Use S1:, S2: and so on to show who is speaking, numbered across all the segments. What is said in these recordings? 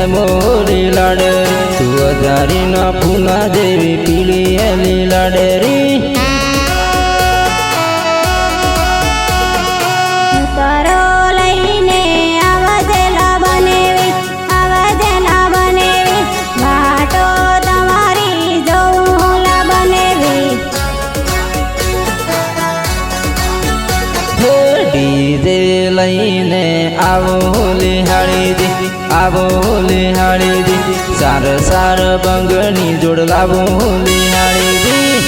S1: હે મોરી લાડેરી તું હજારીના ફૂલા જેવી પીળી હેલી લાડેરી
S2: તારો લઈને આવજેલા બનેવી વાટો તમારી જોલા બનેવી
S1: ડીજે લઈને આવો લિહાળી દી સાર સાર બંગની જોડ લાવો લિહાળી દી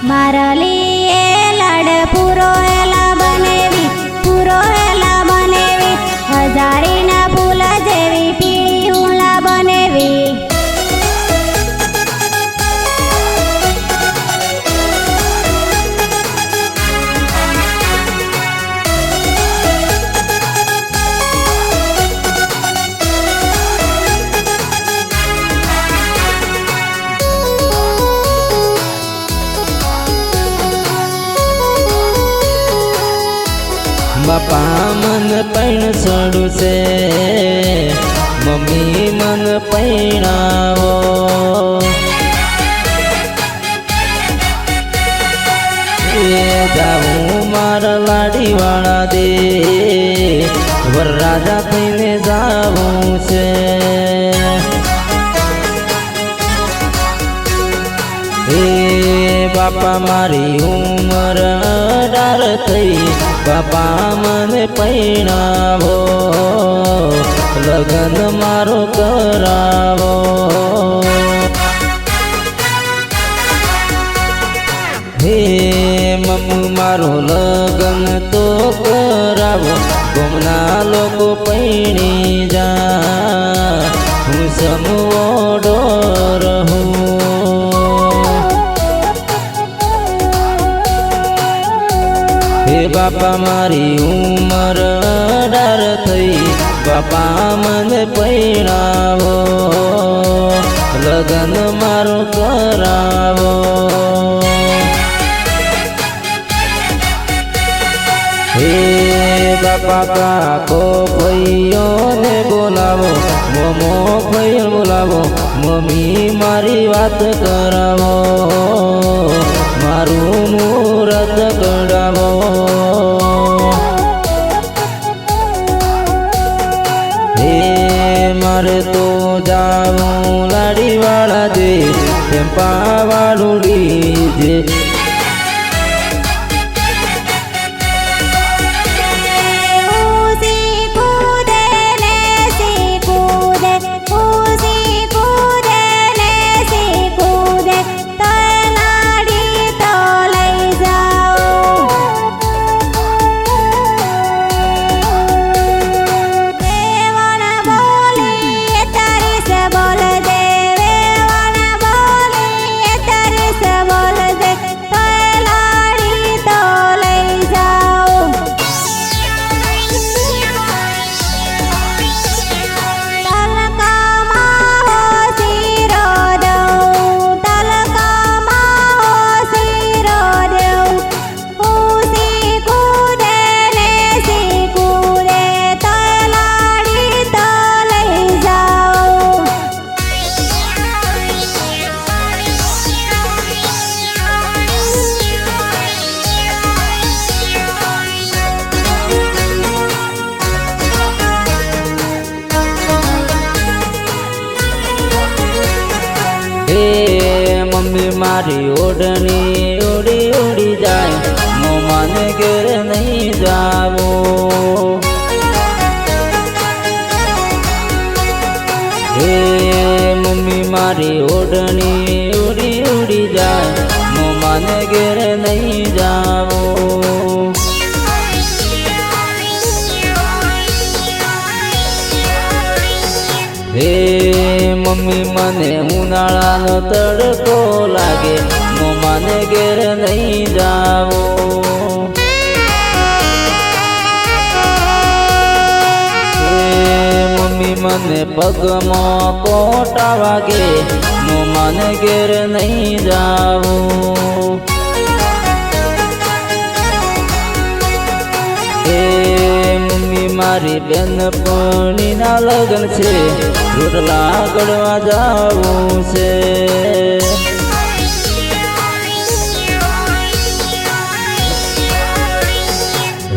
S2: મારલી એ લાડ પૂરો હેલા બનેવી હજારીના ફૂલ જેવી પીળી હુલા બનેવી
S1: બાપા મન પૈણ સડું છે મમ્મી મન પૈણાવો એ જાઉં મારા લાડીવાળા દે વરરાજા થઈને જાવું છે એ બાપા મારી ઉંમર 18 થઈ બાપા મને પૈણાવો લગન મારો કરાવો હે મમ્મી મારો લગન તો કરાવો ગમના લોકો પૈણી જા હું સમોડો રહું હે બાપા મારી ઉંમર 18 થઈ બાપા મને પૈણાવો લગન મારો કરાવો હે બાપા કાકો ભાઈઓને બોલાવો મોમો ભાઈઓ બોલાવો મમ્મી મારી વાત કરાવો મારું મુહૂર્ત કઢાવો હે મારે તો જાવું લાડીવાળા દે ટેમ્પાવાળું ડીજે મમ્મી મારી ઓઢણી ઉડી ઉડી જાય મોમાને ઘેર નહીં જાવું હે મમ્મી મારી ઓઢણી ઉડી ઉડી જાય મોમાને ઘેર નહીં જાવું હે મમ્મી મને ઉનાળાનો તડકો લાગે મોમાને ઘેર નહીં જાવું હે મમ્મી મને પગમાં કોટા વાગે મોમાને ઘેર નહીં જાવું હે મમ્મી મારી બેનપણીના લગ્ન છે, રોટલા ઘડવા જાવું છે.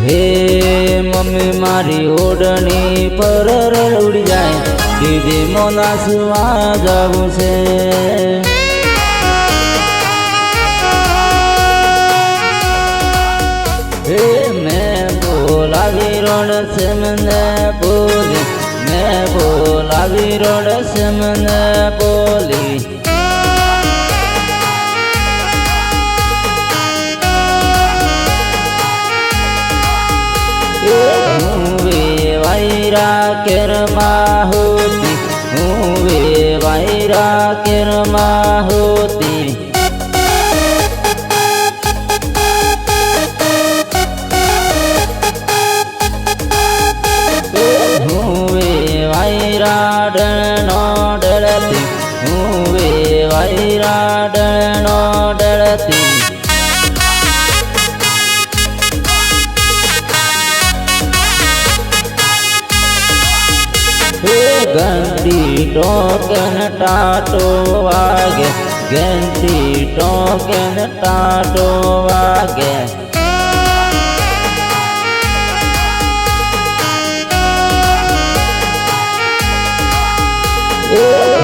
S1: હે મમ્મી મારી ઓઢણી પર ઉડી જાય, દીદી મોના સુવા જાવું છે. હે મેં બોલાવી રોડ છે મને બોલી, મેં બોલાવી રોડ છે મને બોલી. હું વેવાયરા કેરમાં હોતી, હું વેવાયરા કેરમાં હોતી. હું વેવાયરા ડણનો ડળતી, હું વેવાયરા ડણનો ડળતી. ઘંટી ટોકન ટાટો વાગે, ઘંટી ટોકન ટાટો વાગે.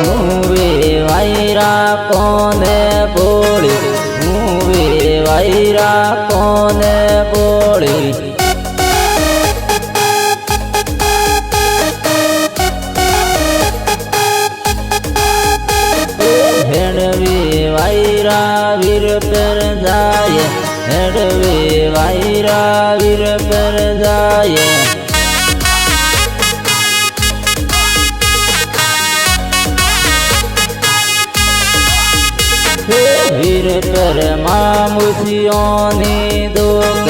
S1: હું વેવાયરા કોને બોલી, હું વેવાયરા કોને બોલી. હેડવે વાયરા વીર પર જાય, હેડવે વાયરા વીર પર જાય. વીર પર મામુસિયોની દુખ,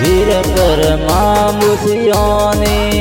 S1: વીર પર મામુસિયોની